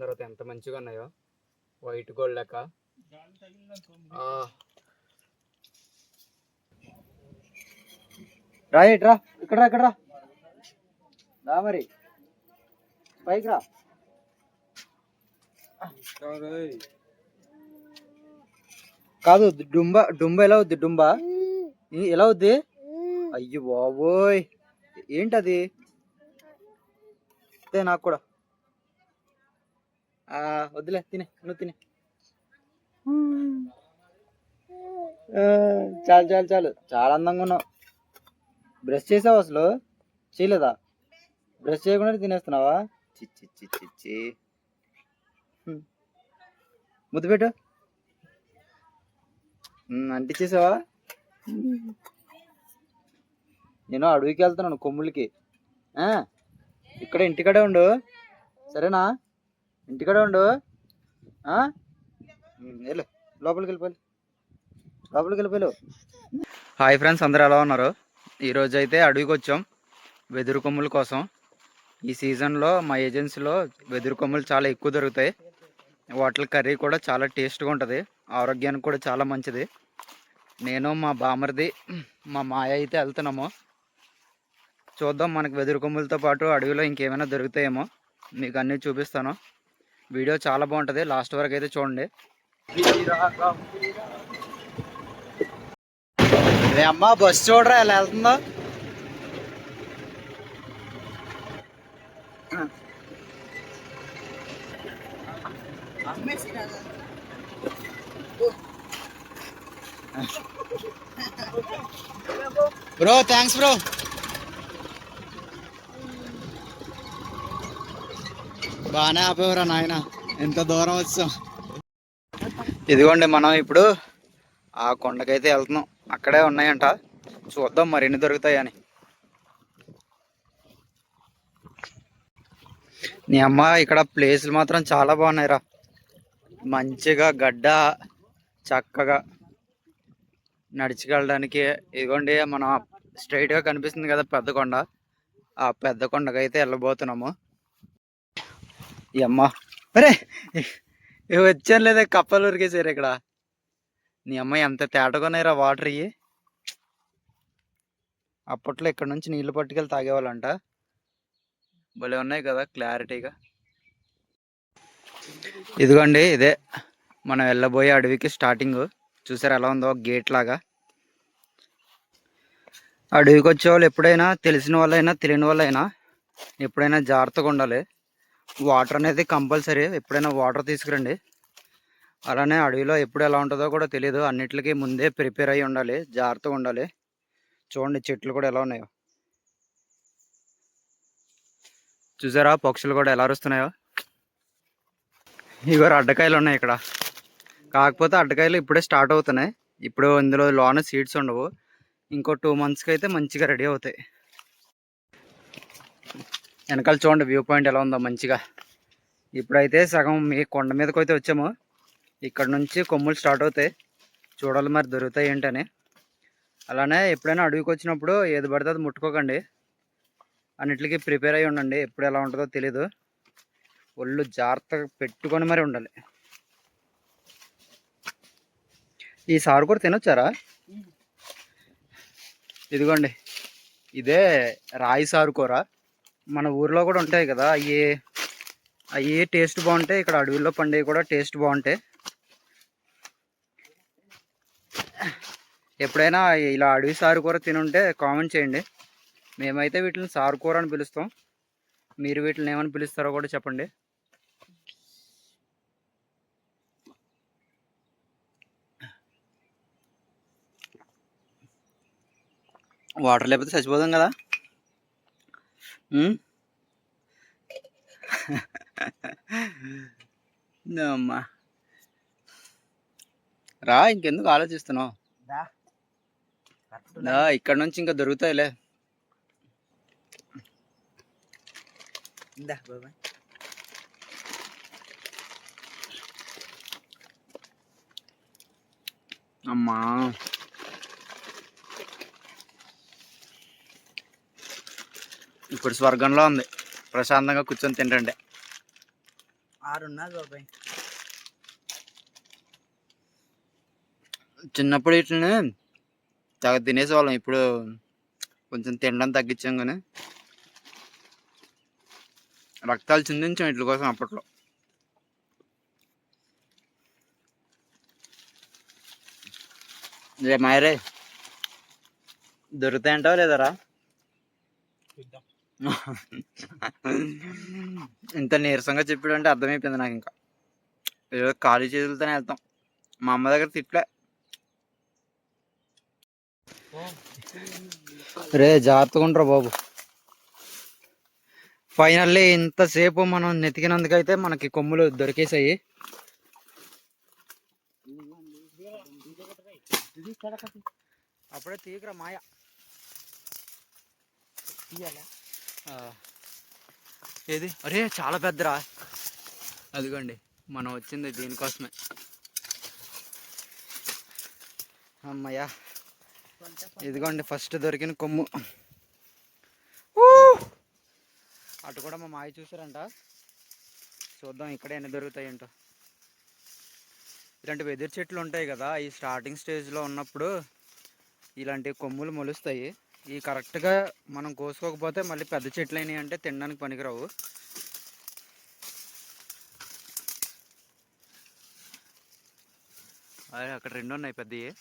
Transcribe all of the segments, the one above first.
తర్వాత ఎంత మంచిగా ఉన్నాయో వైట్ గోల్డ్ లెక్క. రా ఇట్రా, ఇక్కడ రా, ఇక్కడ రా మరి పైకి రా. కాదు డుంబ డుంబ ఎలా అవుద్ది? డుంబ ఎలా అవుద్ది? అయ్యో బాబోయ్, ఏంటది? నాకు కూడా వద్దులే, తినే, నువ్వు తినే. చాలు చాలు చాలు, చాలా అందంగా ఉన్నావు. బ్రష్ చేసావు? అసలు చేయలేదా? బ్రష్ చేయకుండా తినేస్తున్నావా? చిచ్చి చిచ్చి చిచ్చి. ముద్దు పెట్టు. అంటించేసావా? నేను అడవికి వెళ్తున్నాను కొమ్ములకి. ఇక్కడ ఇంటికాడే ఉండు, సరేనా? ఇంటికాడే ఉండు. వెళ్ళు, లోపలికి వెళ్ళిపోయి, లోపలికి వెళ్ళిపోయావు. హాయ్ ఫ్రెండ్స్, అందరూ ఎలా ఉన్నారు? ఈరోజు అయితే అడవికి వచ్చాం వెదురు కొమ్ముల కోసం. ఈ సీజన్లో మా ఏజెన్సీలో వెదురు కొమ్ములు చాలా ఎక్కువ దొరుకుతాయి. వాటి కర్రీ కూడా చాలా టేస్ట్గా ఉంటుంది, ఆరోగ్యానికి కూడా చాలా మంచిది. నేను మా బామర్ది మా మాయ అయితే వెళ్తున్నాము. చూద్దాం, మనకు వెదురు కొమ్ములతో పాటు అడవిలో ఇంకేమైనా దొరుకుతాయేమో. మీకు అన్నీ చూపిస్తాను. వీడియో చాలా బాగుంటుంది, లాస్ట్ వరకు అయితే చూడండి. ఇదే అమ్మా, బస్సు చూడరా ఎలా వెళ్తుందో. Bro, thanks bro. బాగానే ఆపేవరా నాయన, ఎంత దూరం వచ్చాం. ఇదిగోండి, మనం ఇప్పుడు ఆ కొండకైతే వెళ్తున్నాం. అక్కడే ఉన్నాయంట, చూద్దాం మరి ఎన్ని దొరుకుతాయని. నీ అమ్మ, ఇక్కడ ప్లేసులు మాత్రం చాలా బాగున్నాయిరా. మంచిగా గడ్డ, చక్కగా నడిచికెళ్ళడానికి. ఇదిగోండి, మనం స్ట్రైట్గా కనిపిస్తుంది కదా పెద్ద కొండ, ఆ పెద్ద కొండకైతే వెళ్ళబోతున్నాము. ఈ అమ్మ, అరే వచ్చాను లేదా, కప్పలు ఉరికేసారు ఇక్కడ. నీ అమ్మ, ఎంత తేటకున్నాయిరా వాటర్ ఇవి. అప్పట్లో ఇక్కడ నుంచి నీళ్లు పట్టుకెళ్ళి తాగేవాళ్ళంట. భలే ఉన్నాయి కదా క్లారిటీగా. ఇదిగోండి, ఇదే మనం వెళ్ళబోయే అడవికి స్టార్టింగ్. చూసారు ఎలా ఉందో, గేట్ లాగా. అడవికి వచ్చేవాళ్ళు ఎప్పుడైనా, తెలిసిన వాళ్ళైనా తెలియని వాళ్ళైనా, ఎప్పుడైనా జాగ్రత్తగా ఉండాలి. వాటర్ అనేది కంపల్సరీ, ఎప్పుడైనా వాటర్ తీసుకురండి. అలానే అడవిలో ఎప్పుడు ఎలా ఉంటుందో కూడా తెలియదు, అన్నిటికీ ముందే ప్రిపేర్ అయ్యి ఉండాలి, జాగ్రత్తగా ఉండాలి. చూడండి చెట్లు కూడా ఎలా ఉన్నాయో. చూసారా పక్షులు కూడా ఎలా అరుస్తున్నాయో. ఇగో అడ్డకాయలు ఉన్నాయి ఇక్కడ. కాకపోతే అడ్డకాయలు ఇప్పుడే స్టార్ట్ అవుతున్నాయి. ఇప్పుడు ఇందులో లోన సీడ్స్ ఉండవు. ఇంకో 2 monthsకి అయితే మంచిగా రెడీ అవుతాయి. వెనకాల చూడండి వ్యూ పాయింట్ ఎలా ఉందో మంచిగా. ఇప్పుడైతే సగం మీ కొండ మీదకి అయితే వచ్చాము. ఇక్కడ నుంచి కొమ్ములు స్టార్ట్ అవుతాయి. చూడాలి మరి దొరుకుతాయి ఏంటని. అలానే ఎప్పుడైనా అడవికి వచ్చినప్పుడు ఏది పడితే అది ముట్టుకోకండి, అన్నిటికీ ప్రిపేర్ అయ్యి ఉండండి. ఎప్పుడు ఎలా ఉంటుందో తెలీదు, ఒళ్ళు జాగ్రత్తగా పెట్టుకొని మరి ఉండాలి. ఈ సారు కూడా తినొచ్చారా? ఇదిగోండి, ఇదే రాయి సారు కూర. మన ఊర్లో కూడా ఉంటాయి కదా అవి టేస్ట్ బాగుంటాయి. ఇక్కడ అడవుల్లో పండేవి కూడా టేస్ట్ బాగుంటాయి. ఎప్పుడైనా ఇలా అడవి సారు కూర తినుంటే కామెంట్ చేయండి. మేమైతే వీటిని సారు కూర అని పిలుస్తాం. మీరు వీటిని ఏమని పిలుస్తారో కూడా చెప్పండి. వాటర్ లేకపోతే చచ్చిపోదాం కదా. అమ్మా రా, ఇంకెందుకు ఆలోచిస్తున్నావు? ఇక్కడ నుంచి ఇంకా దొరుకుతాయిలే. అమ్మా, ఇప్పుడు స్వర్గంలో ఉంది, ప్రశాంతంగా కూర్చొని తింటండి. 6 బాబాయ్. చిన్నప్పుడు ఇట్లనే చాలా తినేసేవాళ్ళం. ఇప్పుడు కొంచెం తినడం తగ్గించాం కానీ రక్తాలు చిందించాం ఇట్ల కోసం అప్పట్లో. రే మాయరే దొరుకుతాయంటావా లేదరా? ఇంత నీరసంగా చెప్పాడంటే అర్థమైపోయింది నాకు. ఇంకా ఏదో ఖాళీ చేతులతోనే వెళ్తాం. మా అమ్మ దగ్గర తిట్లే. రే జాగ్రత్తగా ఉంటారా బాబు. ఫైనల్లీ ఇంతసేపు మనం నెతికినందుకైతే మనకి కొమ్ములు దొరికేసాయి. అప్పుడే తీయకరా మాయ. ఏది అరే చాలా పెద్దరా. అదిగోండి మనం వచ్చింది దీనికోసమే. అమ్మయ్యా ఇదిగోండి ఫస్ట్ దొరికిన కొమ్ము. అటు కూడా మా మాయ చూసారంట. చూద్దాం ఇక్కడ ఎన్ని దొరుకుతాయంటో. ఇలాంటి వెదురు చెట్లు ఉంటాయి కదా, ఈ స్టార్టింగ్ స్టేజ్లో ఉన్నప్పుడు ఇలాంటి కొమ్ములు మొలుస్తాయి. ఈ కరెక్ట్గా మనం కోసుకోకపోతే మళ్ళీ పెద్ద చెట్లు అయినాయి అంటే తినడానికి పనికిరావు. అక్కడ 2 ఉన్నాయి పెద్దవి.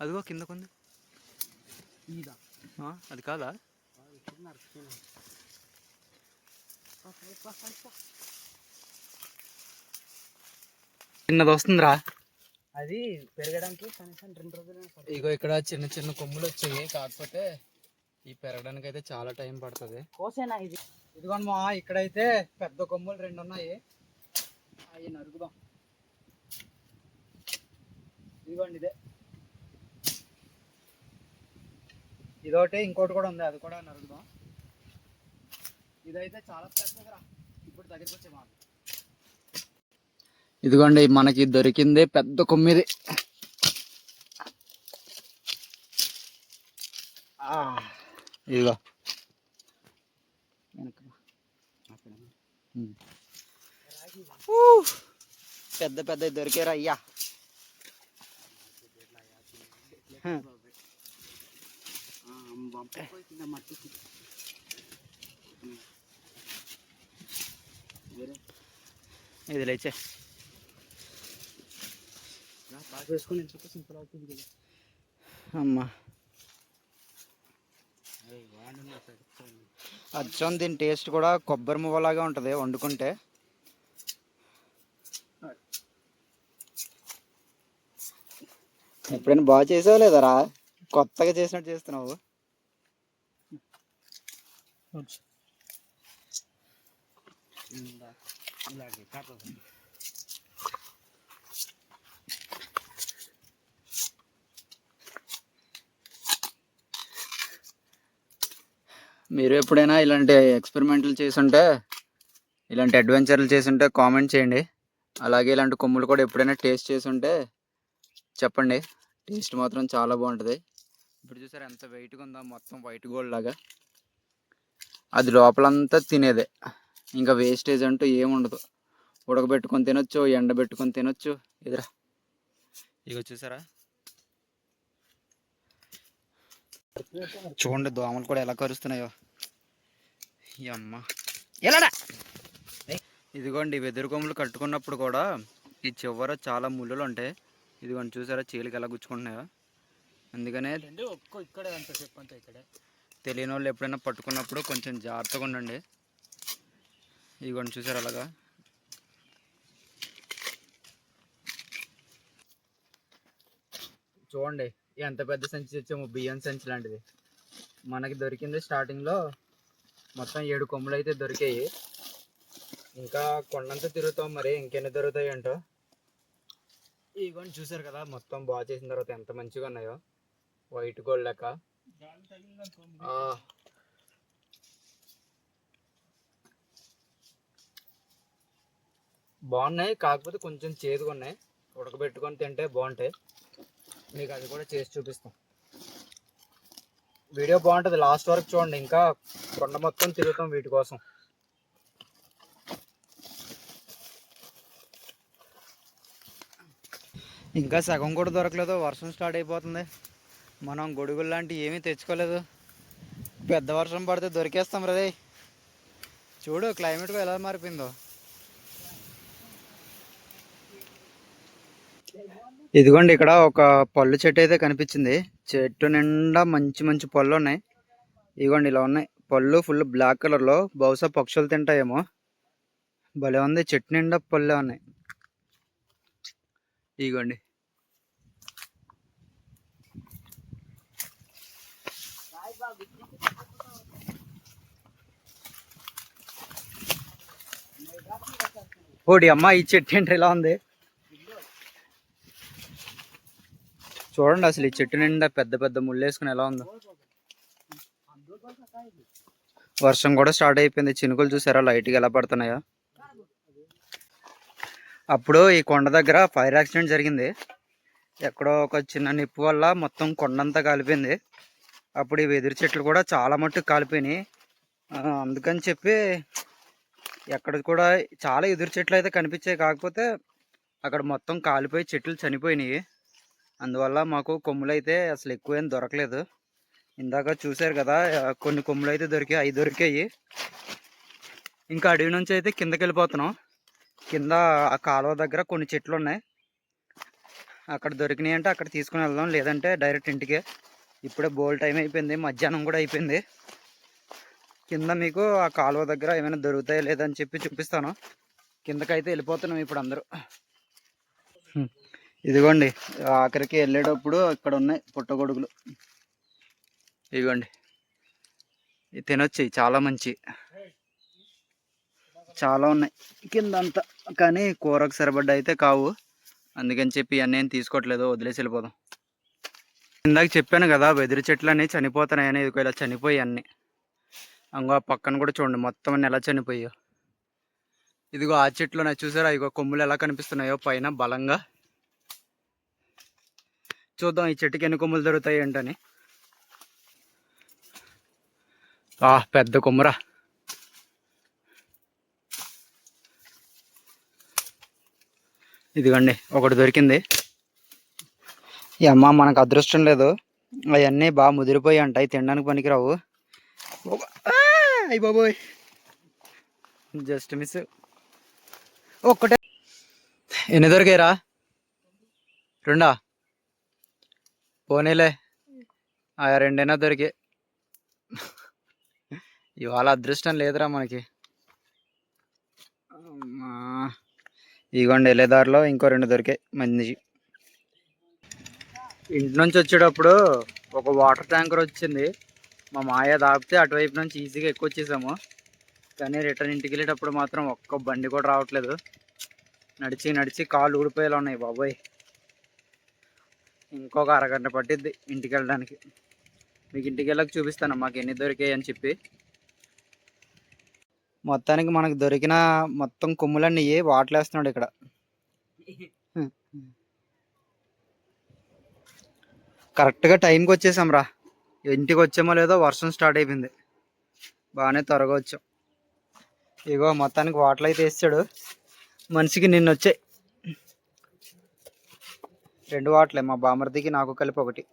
అదిగో కింద కొంది. అది కాదా? చిన్నది వస్తుందిరా. అది పెరగడానికి కనీసం 2 రోజులు. ఇగో ఇక్కడ చిన్న చిన్న కొమ్ములు వచ్చాయి. కాకపోతే ఈ పెరగడానికి అయితే చాలా టైం పడుతుంది. కోసేనా ఇది? ఇదిగోండి మా ఇక్కడైతే పెద్ద కొమ్ములు 2 ఉన్నాయి. అవి నరుకుదాం. ఇదిగోండి ఇదే. ఇదొకటి ఇంకోటి కూడా ఉంది, అది కూడా నరుకుదాం. ఇదైతే చాలా పెద్దదిరా. ఇప్పుడు దగ్గరికి వచ్చే మాట. ఇదిగోండి మనకి దొరికింది పెద్ద కొమ్మిది. ఇదిగో పెద్ద పెద్ద దొరికారా అయ్యా. ఇది లేచే అమ్మా. అచ్చం దీని టేస్ట్ కూడా కొబ్బరి మువ్వలాగా ఉంటుంది వండుకుంటే. ఎప్పుడైనా బాగా చేసావు లేదరా? కొత్తగా చేసినట్టు చేస్తున్నావు. మీరు ఎప్పుడైనా ఇలాంటి ఎక్స్పెరిమెంట్లు చేసుంటే, ఇలాంటి అడ్వెంచర్లు చేసుంటే కామెంట్ చేయండి. అలాగే ఇలాంటి కొమ్ములు కూడా ఎప్పుడైనా టేస్ట్ చేసుంటే చెప్పండి. టేస్ట్ మాత్రం చాలా బాగుంటుంది. ఇప్పుడు చూసారు ఎంత వెయిట్గా ఉందో, మొత్తం వైట్ గోల్డ్ లాగా. అది లోపలంతా తినేదే, ఇంకా వేస్టేజ్ అంటూ ఏముండదు. ఉడకబెట్టుకొని తినొచ్చు, ఎండబెట్టుకొని తినొచ్చు. ఎదురా ఇక చూసారా, చూడండి దోమలు కూడా ఎలా కరుస్తున్నాయో. ఈ అమ్మ ఎలాడా. ఇదిగోండి వెదురు కొమ్ములు కట్టుకున్నప్పుడు కూడా ఈ చివర చాలా ముళ్ళులు ఉంటాయి. ఇదిగోండి చూసారా చీలికి ఎలా గుచ్చుకుంటున్నాయో. అందుకనే ఇక్కడే అంత చెప్పు అంతా ఇక్కడే. తెలియని వాళ్ళు ఎప్పుడైనా పట్టుకున్నప్పుడు కొంచెం జాగ్రత్తగా ఉండండి. ఇదిగోండి చూసారు అలాగా. చూడండి ఎంత పెద్ద సంచి తెచ్చాము, బియ్యం సంచి లాంటిది. మనకి దొరికింది స్టార్టింగ్లో మొత్తం 7 కొమ్ములు అయితే దొరికాయి. ఇంకా కొండంతా తిరుగుతాం, మరి ఇంకెన్ని దొరుకుతాయి ఏంటో. ఇదిగోండి చూసారు కదా, మొత్తం బాగా చేసిన తర్వాత ఎంత మంచిగా ఉన్నాయో, వైట్ గోల్డ్ లెక్క. బాగున్నాయి, కాకపోతే కొంచెం చేదుగా ఉన్నాయి. ఉడకబెట్టుకొని తింటే బాగుంటాయి. మీకు అది కూడా చేసి చూపిస్తాం. వీడియో బాగుంటుంది, లాస్ట్ వరకు చూడండి. ఇంకా కొండ మొత్తం తిరుగుతాం వీటి కోసం. ఇంకా సగం కూడా దొరకలేదు, వర్షం స్టార్ట్ అయిపోతుంది. మనం గొడుగులు లాంటివి ఏమీ తెచ్చుకోలేదు. పెద్ద వర్షం పడితే దొరికేస్తాం రే. చూడు క్లైమేట్ ఎలా మారిపోయిందో. ఇదిగోండి ఇక్కడ ఒక పళ్ళు చెట్టు అయితే కనిపించింది. చెట్టు నిండా మంచి మంచి పళ్ళు ఉన్నాయి. ఇదిగోండి ఇలా ఉన్నాయి పళ్ళు, ఫుల్ బ్లాక్ కలర్లో. బహుశా పక్షులు తింటాయేమో. భలే ఉంది, చెట్టు నిండా పళ్ళే ఉన్నాయి. ఇదిగోండి ఓడి అమ్మ, ఈ చెట్టు ఏంటి ఇలా ఉంది చూడండి. అసలు ఈ చెట్టు నిండా పెద్ద పెద్ద ముళ్ళు వేసుకుని ఎలా ఉందో. వర్షం కూడా స్టార్ట్ అయిపోయింది. చినుకులు చూసారా లైట్గా ఎలా పడుతున్నాయో. అప్పుడు ఈ కొండ దగ్గర ఫైర్ యాక్సిడెంట్ జరిగింది. ఎక్కడో ఒక చిన్న నిప్పు వల్ల మొత్తం కొండంతా కాలిపోయింది. అప్పుడు ఈ వెదురు చెట్లు కూడా చాలా మట్టుకు కాలిపోయినాయి. అందుకని చెప్పి ఎక్కడ కూడా చాలా ఎదురు చెట్లు అయితే కనిపించాయి. కాకపోతే అక్కడ మొత్తం కాలిపోయి చెట్లు చనిపోయినాయి. అందువల్ల మాకు కొమ్ములు అయితే అసలు ఎక్కువేం దొరకలేదు. ఇందాక చూసారు కదా, కొన్ని కొమ్ములు అయితే దొరికాయి, 5 దొరికాయి. ఇంకా అడవి నుంచి అయితే కిందకి వెళ్ళిపోతున్నాం. కింద ఆ కాలువ దగ్గర కొన్ని చెట్లు ఉన్నాయి. అక్కడ దొరికినాయి అంటే అక్కడ తీసుకుని వెళ్దాం, లేదంటే డైరెక్ట్ ఇంటికే. ఇప్పుడే బోల్ టైం అయిపోయింది, మధ్యాహ్నం కూడా అయిపోయింది. కింద మీకు ఆ కాలువ దగ్గర ఏమైనా దొరుకుతాయో లేదని చెప్పి చూపిస్తాను. కిందకైతే వెళ్ళిపోతున్నాం ఇప్పుడు అందరూ. ఇదిగోండి ఆఖరికి వెళ్ళేటప్పుడు ఇక్కడ ఉన్నాయి పుట్టగొడుగులు. ఇదిగోండి, ఇది తినొచ్చి చాలా మంచి, చాలా ఉన్నాయి కింద అంతా. కానీ కూరకు సరిపడ్డ అయితే కావు. అందుకని చెప్పి అన్నీ ఏం తీసుకోవట్లేదు, వదిలేసి వెళ్ళిపోదాం. ఇందాక చెప్పాను కదా వెదురు చెట్లు అన్నీ చనిపోతున్నాయని. ఇదిగో ఇలా చనిపోయి అన్నీ. అంగో పక్కన కూడా చూడండి మొత్తం అన్నీ ఎలా చనిపోయాయో. ఇదిగో ఆ చెట్లు నాకు చూసారా, ఇగో కొమ్ములు ఎలా కనిపిస్తున్నాయో పైన బలంగా. చూద్దాం ఈ చెట్టుకి ఎన్ని కొమ్ములు దొరుకుతాయి ఏంటని. పెద్ద కొమ్మురా. ఇదిగోండి ఒకటి దొరికింది. ఈ అమ్మ మనకు అదృష్టం లేదు, అవన్నీ బాగా ముదిరిపోయి అంటాయి, తినడానికి పనికిరావు. అయ్యి బాబోయ్, జస్ట్ మిస్. ఒక్కటే. ఎన్ని దొరికాయిరా? 2 పోనీలే, 2 దొరికాయి. ఇవాళ అదృష్టం లేదురా మనకి. ఇగోండి వెళ్ళేదారిలో ఇంకో 2 దొరికాయి మంచి. ఇంటి నుంచి వచ్చేటప్పుడు ఒక వాటర్ ట్యాంకర్ వచ్చింది. మా మాయ దాపితే అటువైపు నుంచి ఈజీగా ఎక్కువ వచ్చేసాము. కానీ రిటర్న్ ఇంటికి వెళ్ళేటప్పుడు మాత్రం ఒక్క బండి కూడా రావట్లేదు. నడిచి నడిచి కాళ్ళు ఊడిపోయేలా ఉన్నాయి బాబోయ్. ఇంకొక అరగంట పట్టిద్ది ఇంటికి వెళ్ళడానికి. మీకు ఇంటికి వెళ్ళక చూపిస్తాను మాకు ఎన్ని దొరికాయి అని చెప్పి. మొత్తానికి మనకు దొరికిన మొత్తం కొమ్ములన్నీ వాటలేస్తున్నాడు ఇక్కడ. కరెక్ట్గా టైంకి వచ్చేసాం రా. ఇంటికి వచ్చామో లేదో వర్షం స్టార్ట్ అయిపోయింది. బాగానే త్వరగా వచ్చాం. ఇగో మొత్తానికి వాటలు అయితే వేసాడు. మనిషికి నిన్న వచ్చాయి 2 వాటలే, మా బామర్దికి నాకు కలిపి ఒకటి.